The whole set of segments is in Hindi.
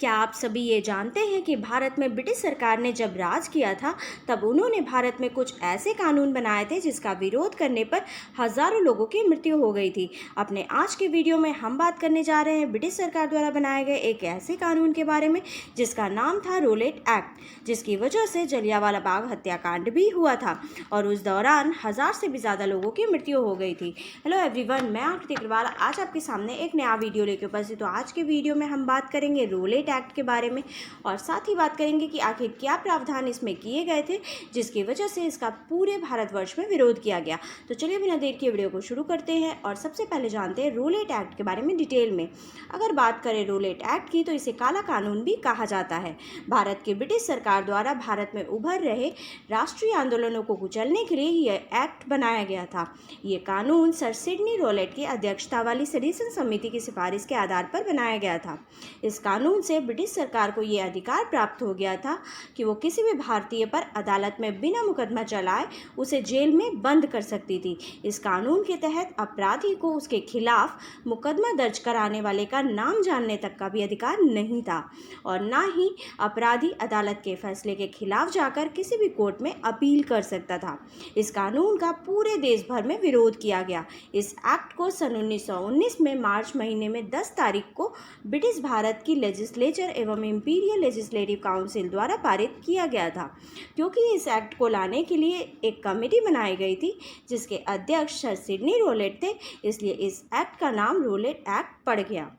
क्या आप सभी ये जानते हैं कि भारत में ब्रिटिश सरकार ने जब राज किया था तब उन्होंने भारत में कुछ ऐसे कानून बनाए थे जिसका विरोध करने पर हजारों लोगों की मृत्यु हो गई थी। अपने आज के वीडियो में हम बात करने जा रहे हैं ब्रिटिश सरकार द्वारा बनाए गए एक ऐसे कानून के बारे में जिसका नाम था रोलेट एक्ट, जिसकी वजह से जलियांवाला बाग हत्याकांड भी हुआ था और उस दौरान 1000 से भी ज़्यादा लोगों की मृत्यु हो गई थी। हेलो एवरीवन, मैं आकृति अग्रवाल आज आपके सामने एक नया वीडियो लेकर उपस्थित। तो आज के वीडियो में हम बात करेंगे रोलेट एक्ट के बारे में और साथ ही बात करेंगे कि आखिर क्या प्रावधान इसमें किए गए थे जिसकी वजह से इसका पूरे भारतवर्ष में विरोध किया गया। तो चलिए बिना देर के वीडियो को शुरू करते हैं और सबसे पहले जानते हैं रोलेट एक्ट के बारे में डिटेल में। अगर बात करें रोलेट एक्ट की तो इसे काला कानून भी कहा जाता है। भारत की ब्रिटिश सरकार द्वारा भारत में उभर रहे राष्ट्रीय आंदोलनों को कुचलने के लिए यह एक्ट बनाया गया था। ये कानून सर सिडनी रोलेट की अध्यक्षता वाली सडिशन समिति की सिफारिश के आधार पर बनाया गया था। इस कानून से ब्रिटिश सरकार को ये अधिकार प्राप्त हो गया था कि वो किसी भी भारतीय पर अदालत में बिना मुकदमा चलाए उसे जेल में बंद कर सकती थी। इस कानून के तहत अपराधी को उसके खिलाफ मुकदमा दर्ज कराने वाले का नाम जानने तक का भी अधिकार नहीं था और ना ही अपराधी अदालत के फैसले के खिलाफ जाकर किसी भी कोर्ट में अपील कर सकता था। इस कानून का पूरे देश भर में विरोध किया गया। इस एक्ट को सन 1919 में मार्च महीने में 10 तारीख को ब्रिटिश भारत की लेजिस्लेचर एवं इंपीरियल लेजिस्लेटिव काउंसिल द्वारा पारित किया गया था। क्योंकि इस एक्ट को लाने के लिए एक कमेटी बनाई गई थी जिसके अध्यक्ष सर सिडनी रोलेट थे, इसलिए इस एक्ट का नाम रोलेट एक्ट पड़ गया।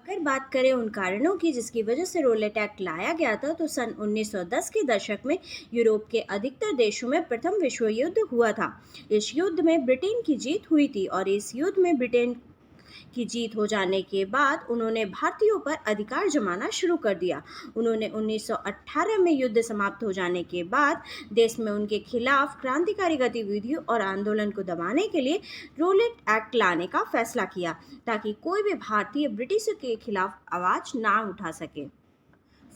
अगर बात करें उन कारणों की जिसकी वजह से रोलेट एक्ट लाया गया था तो सन 1910 के दशक में यूरोप के अधिकतर देशों में प्रथम विश्व युद्ध हुआ था। इस युद्ध में ब्रिटेन की जीत हुई थी और इस युद्ध में ब्रिटेन की जीत हो जाने के बाद उन्होंने भारतीयों पर अधिकार जमाना शुरू कर दिया। उन्होंने 1918 में युद्ध समाप्त हो जाने के बाद देश में उनके खिलाफ क्रांतिकारी गतिविधियों और आंदोलन को दबाने के लिए रोलेट एक्ट लाने का फैसला किया ताकि कोई भी भारतीय ब्रिटिशों के खिलाफ आवाज ना उठा सके।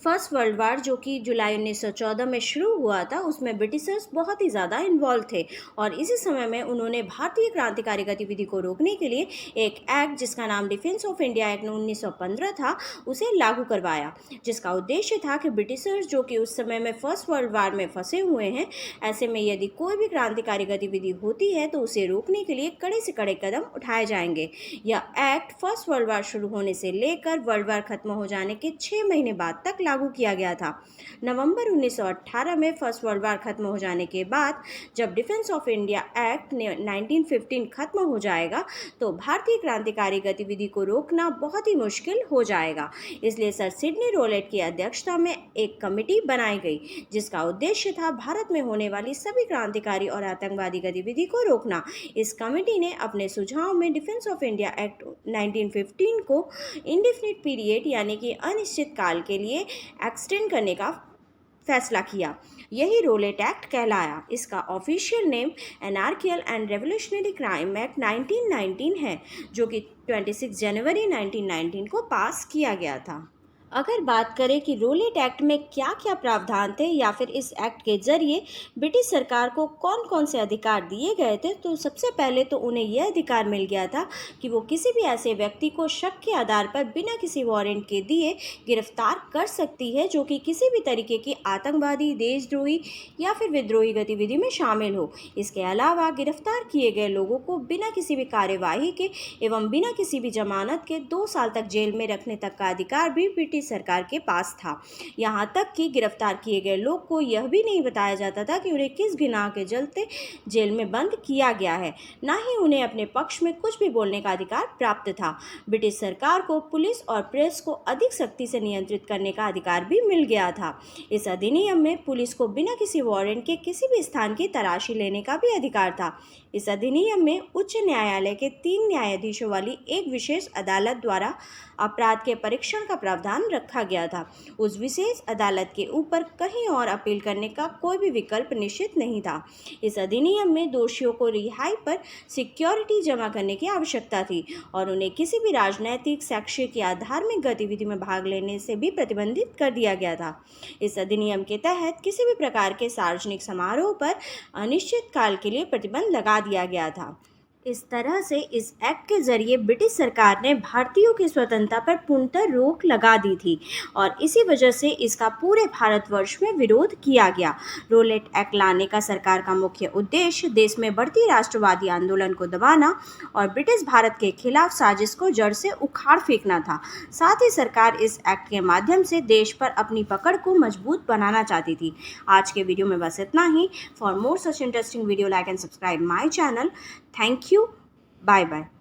फर्स्ट वर्ल्ड वार जो कि जुलाई 1914 में शुरू हुआ था उसमें ब्रिटिशर्स बहुत ही ज़्यादा इन्वॉल्व थे और इसी समय में उन्होंने भारतीय क्रांतिकारी गतिविधि को रोकने के लिए एक एक्ट जिसका नाम डिफेंस ऑफ इंडिया एक्ट 1915 था उसे लागू करवाया, जिसका उद्देश्य था कि ब्रिटिशर्स जो कि उस समय में फर्स्ट वर्ल्ड वार में फंसे हुए हैं, ऐसे में यदि कोई भी क्रांतिकारी गतिविधि होती है तो उसे रोकने के लिए कड़े से कड़े कदम उठाए जाएंगे। यह एक्ट फर्स्ट वर्ल्ड वार शुरू होने से लेकर वर्ल्ड वार खत्म हो जाने के 6 महीने बाद तक लागू किया गया था। नवंबर 1918 में फर्स्ट वर्ल्ड वार खत्म हो जाने के बाद जब डिफेंस ऑफ इंडिया एक्ट 1915 खत्म हो जाएगा तो भारतीय क्रांतिकारी गतिविधि को रोकना बहुत ही मुश्किल हो जाएगा। इसलिए सर सिडनी रोलेट की अध्यक्षता में एक कमेटी बनाई गई जिसका उद्देश्य था भारत में होने वाली सभी क्रांतिकारी और आतंकवादी गतिविधि को रोकना। इस कमेटी ने अपने सुझाव में डिफेंस ऑफ इंडिया एक्ट 1915 को इंडेफिनिट पीरियड यानी कि अनिश्चित काल के लिए एक्सटेंड करने का फैसला किया। यही रोलेट एक्ट कहलाया। इसका official name anarchical and revolutionary crime act 1919 है जो कि 26 जनवरी 1919 को पास किया गया था। अगर बात करें कि रोलेट एक्ट में क्या क्या प्रावधान थे या फिर इस एक्ट के जरिए ब्रिटिश सरकार को कौन कौन से अधिकार दिए गए थे, तो सबसे पहले तो उन्हें यह अधिकार मिल गया था कि वो किसी भी ऐसे व्यक्ति को शक के आधार पर बिना किसी वारंट के दिए गिरफ्तार कर सकती है जो कि किसी भी तरीके की आतंकवादी, देशद्रोही या फिर विद्रोही गतिविधि में शामिल हो। इसके अलावा गिरफ्तार किए गए लोगों को बिना किसी भी कार्यवाही के एवं बिना किसी भी जमानत के 2 साल तक जेल में रखने तक का अधिकार भी ब्रिटिश सरकार के पास था। यहाँ तक कि गिरफ्तार किए गए लोग को यह भी नहीं बताया जाता था कि उन्हें किस गुनाह के चलते जेल में बंद किया गया है, ना ही उन्हें अपने पक्ष में कुछ भी बोलने का अधिकार प्राप्त था। ब्रिटिश सरकार को पुलिस और प्रेस को अधिक सख्ती से नियंत्रित करने का अधिकार भी मिल गया था। इस अधिनियम में पुलिस को बिना किसी वारंट के किसी भी स्थान की तलाशी लेने का भी अधिकार था। इस अधिनियम में उच्च न्यायालय के 3 न्यायाधीशों वाली एक विशेष अदालत द्वारा अपराध के परीक्षण का प्रावधान रखा गया था। उस विशेष अदालत के ऊपर कहीं और अपील करने का कोई भी विकल्प निश्चित नहीं था। इस अधिनियम में दोषियों को रिहाई पर सिक्योरिटी जमा करने की आवश्यकता थी और उन्हें किसी भी राजनैतिक, शैक्षिक या धार्मिक गतिविधि में भाग लेने से भी प्रतिबंधित कर दिया गया था। इस अधिनियम के तहत किसी भी प्रकार के सार्वजनिक समारोह पर अनिश्चित काल के लिए प्रतिबंध लगा दिया गया था। इस तरह से इस एक्ट के जरिए ब्रिटिश सरकार ने भारतीयों की स्वतंत्रता पर पूर्णतः रोक लगा दी थी और इसी वजह से इसका पूरे भारतवर्ष में विरोध किया गया। रोलेट एक्ट लाने का सरकार का मुख्य उद्देश्य देश में बढ़ती राष्ट्रवादी आंदोलन को दबाना और ब्रिटिश भारत के खिलाफ साजिश को जड़ से उखाड़ फेंकना था। साथ ही सरकार इस एक्ट के माध्यम से देश पर अपनी पकड़ को मजबूत बनाना चाहती थी। आज के वीडियो में बस इतना ही। For more such interesting video, like and subscribe my channel. Thank you. Bye bye.